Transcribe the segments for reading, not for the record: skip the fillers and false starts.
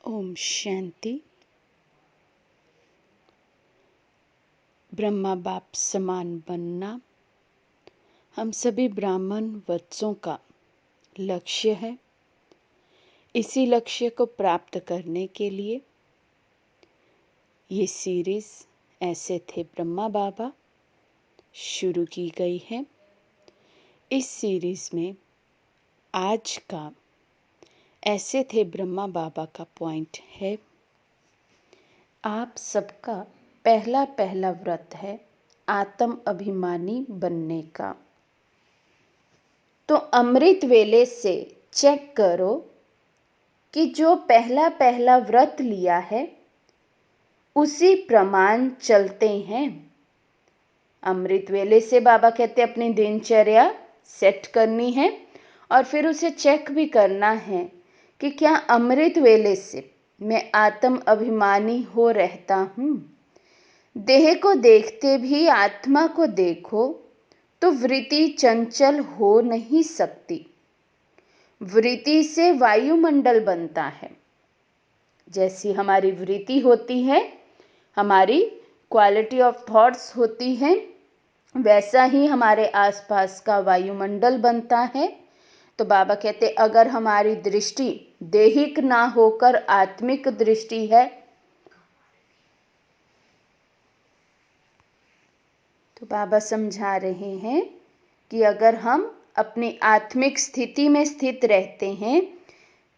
ओम शांति। ब्रह्मा बाप समान बनना हम सभी ब्राह्मण वत्सों का लक्ष्य है। इसी लक्ष्य को प्राप्त करने के लिए ये सीरीज ऐसे थे ब्रह्मा बाबा शुरू की गई है। इस सीरीज में आज का ऐसे थे ब्रह्मा बाबा का पॉइंट है, आप सबका पहला व्रत है आत्म अभिमानी बनने का। तो अमृत वेले से चेक करो कि जो पहला व्रत लिया है उसी प्रमाण चलते हैं। अमृत वेले से बाबा कहते अपनी दिनचर्या सेट करनी है और फिर उसे चेक भी करना है कि क्या अमृत वेले से मैं आत्म अभिमानी हो रहता हूँ। देह को देखते भी आत्मा को देखो तो वृत्ति चंचल हो नहीं सकती। वृत्ति से वायुमंडल बनता है। जैसी हमारी वृत्ति होती है, हमारी क्वालिटी ऑफ थॉट्स होती है, वैसा ही हमारे आसपास का वायुमंडल बनता है। तो बाबा कहते अगर हमारी दृष्टि देहिक ना होकर आत्मिक दृष्टि है तो बाबा समझा रहे हैं कि अगर हम अपनी आत्मिक स्थिति में स्थित रहते हैं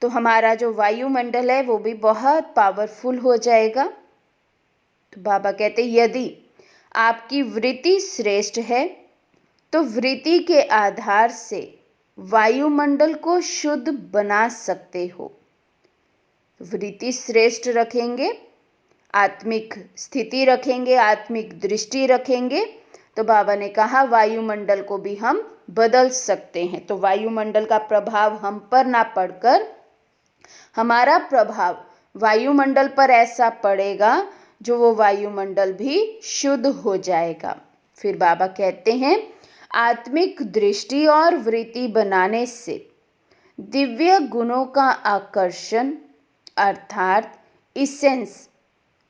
तो हमारा जो वायुमंडल है वो भी बहुत पावरफुल हो जाएगा। तो बाबा कहते यदि आपकी वृत्ति श्रेष्ठ है तो वृत्ति के आधार से वायुमंडल को शुद्ध बना सकते हो। वृत्ति श्रेष्ठ रखेंगे, आत्मिक स्थिति रखेंगे, आत्मिक दृष्टि रखेंगे तो बाबा ने कहा वायुमंडल को भी हम बदल सकते हैं। तो वायुमंडल का प्रभाव हम पर ना पड़कर हमारा प्रभाव वायुमंडल पर ऐसा पड़ेगा जो वो वायुमंडल भी शुद्ध हो जाएगा। फिर बाबा कहते हैं आत्मिक दृष्टि और वृत्ति बनाने से दिव्य गुणों का आकर्षण अर्थात इसेंस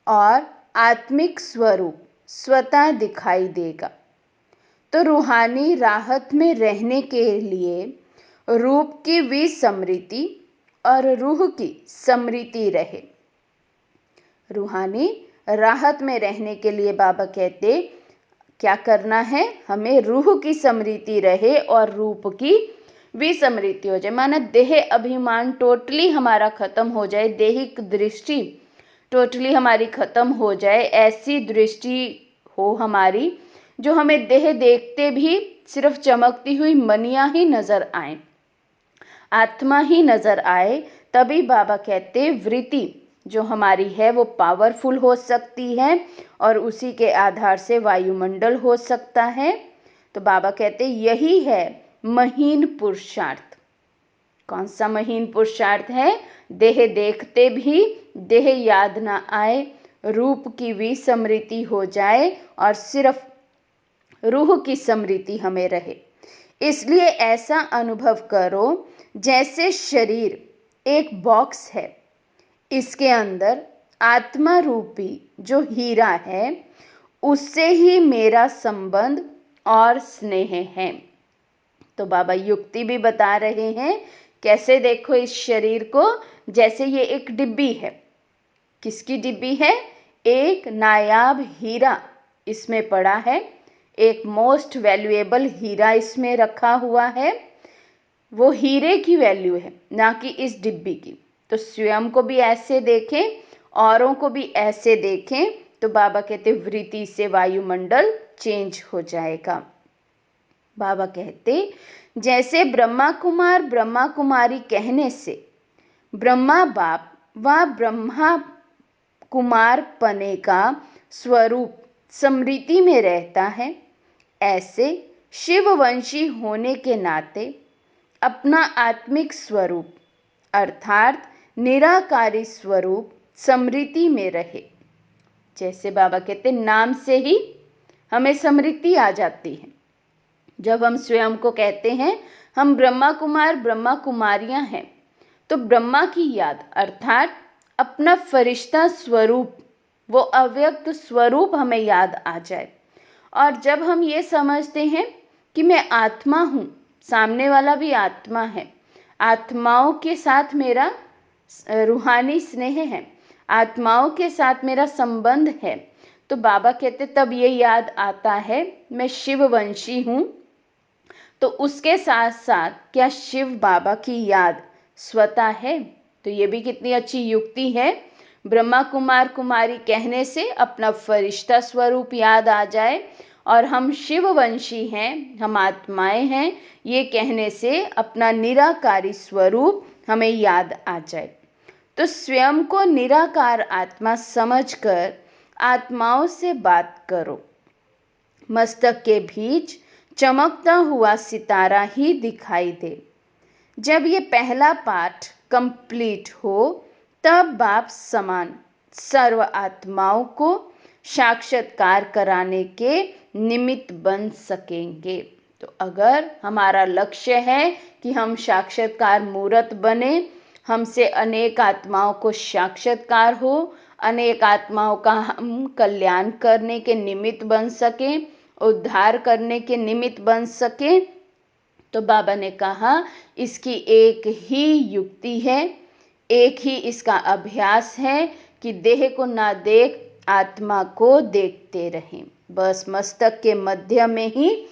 और आत्मिक स्वरूप स्वतः दिखाई देगा। तो रूहानी राहत में रहने के लिए रूप की विस्मृति और रूह की स्मृति रहे। रूहानी राहत में रहने के लिए बाबा कहते क्या करना है, हमें रूह की स्मृति रहे और रूप की विस्मृति हो जाए। माना देह अभिमान टोटली हमारा खत्म हो जाए, देहिक दृष्टि टोटली हमारी खत्म हो जाए। ऐसी दृष्टि हो हमारी जो हमें देह देखते भी सिर्फ चमकती हुई मनियां ही नजर आए, आत्मा ही नजर आए। तभी बाबा कहते वृत्ति जो हमारी है वो पावरफुल हो सकती है और उसी के आधार से वायुमंडल हो सकता है। तो बाबा कहते यही है महीन पुरुषार्थ। कौन सा महीन पुरुषार्थ है? देह देखते भी देह याद ना आए, रूप की विस्मृति हो जाए और सिर्फ रूह की स्मृति हमें रहे। इसलिए ऐसा अनुभव करो जैसे शरीर एक बॉक्स है, इसके अंदर आत्मा रूपी जो हीरा है उससे ही मेरा संबंध और स्नेह है। तो बाबा युक्ति भी बता रहे हैं कैसे देखो इस शरीर को, जैसे ये एक डिब्बी है। किसकी डिब्बी है? एक नायाब हीरा इसमें पड़ा है, एक मोस्ट वैल्यूएबल हीरा इसमें रखा हुआ है। वो हीरे की वैल्यू है, ना कि इस डिब्बी की। तो स्वयं को भी ऐसे देखें, औरों को भी ऐसे देखें। तो बाबा कहते वृत्ति से वायुमंडल चेंज हो जाएगा। बाबा कहते जैसे ब्रह्मा कुमार ब्रह्मा कुमारी कहने से ब्रह्मा बाप व ब्रह्मा कुमार पने का स्वरूप स्मृति में रहता है, ऐसे शिववंशी होने के नाते अपना आत्मिक स्वरूप अर्थात निराकारी स्वरूप स्मृति में रहे। जैसे बाबा कहते नाम से ही हमें स्मृति आ जाती है। जब हम स्वयं को कहते हैं हम ब्रह्मा कुमार ब्रह्मा कुमारियां हैं तो ब्रह्मा की याद अर्थात अपना फरिश्ता स्वरूप, वो अव्यक्त स्वरूप हमें याद आ जाए। और जब हम ये समझते हैं कि मैं आत्मा हूँ, सामने वाला भी आत्मा है, आत्माओं के साथ मेरा रूहानी स्नेह है, आत्माओं के साथ मेरा संबंध है, तो बाबा कहते तब ये याद आता है मैं शिववंशी हूँ। तो उसके साथ साथ क्या शिव बाबा की याद स्वतः है? तो ये भी कितनी अच्छी युक्ति है। ब्रह्मा कुमार कुमारी कहने से अपना फरिश्ता स्वरूप याद आ जाए, और हम शिववंशी हैं, हम आत्माएं हैं, ये कहने से अपना निराकारी स्वरूप हमें याद आ जाए। तो स्वयं को निराकार आत्मा समझकर आत्माओं से बात करो। मस्तक के बीच चमकता हुआ सितारा ही दिखाई दे। जब ये पहला पाठ कंप्लीट हो, तब बाप समान सर्व आत्माओं को साक्षात्कार कराने के निमित्त बन सकेंगे। तो अगर हमारा लक्ष्य है कि हम साक्षात्कार मूर्त बने, हमसे अनेक आत्माओं को साक्षात्कार हो, अनेक आत्माओं का हम कल्याण करने के निमित्त बन सकें, उद्धार करने के निमित्त बन सके, तो बाबा ने कहा इसकी एक ही युक्ति है, एक ही इसका अभ्यास है कि देह को ना देख आत्मा को देखते रहें। बस मस्तक के मध्य में ही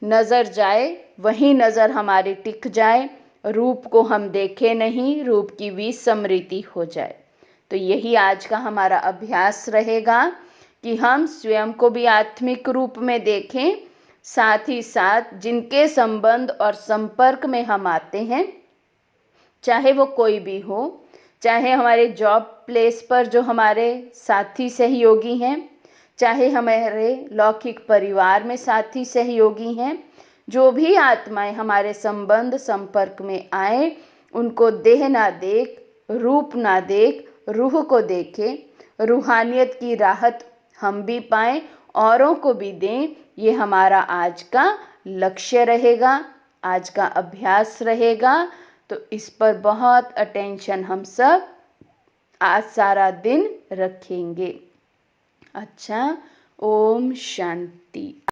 नजर जाए, वही नजर हमारी टिक जाए, रूप को हम देखें नहीं, रूप की विस्मृति हो जाए। तो यही आज का हमारा अभ्यास रहेगा कि हम स्वयं को भी आत्मिक रूप में देखें, साथ ही साथ जिनके संबंध और संपर्क में हम आते हैं, चाहे वो कोई भी हो, चाहे हमारे जॉब प्लेस पर जो हमारे साथी सहयोगी हैं, चाहे हमारे लौकिक परिवार में साथी सहयोगी हैं, जो भी आत्माएं हमारे संबंध संपर्क में आए, उनको देह ना देख, रूप ना देख, रूह को देखें, रूहानियत की राहत हम भी पाएं, औरों को भी दें। ये हमारा आज का लक्ष्य रहेगा, आज का अभ्यास रहेगा। तो इस पर बहुत अटेंशन हम सब आज सारा दिन रखेंगे। अच्छा, ओम शांति।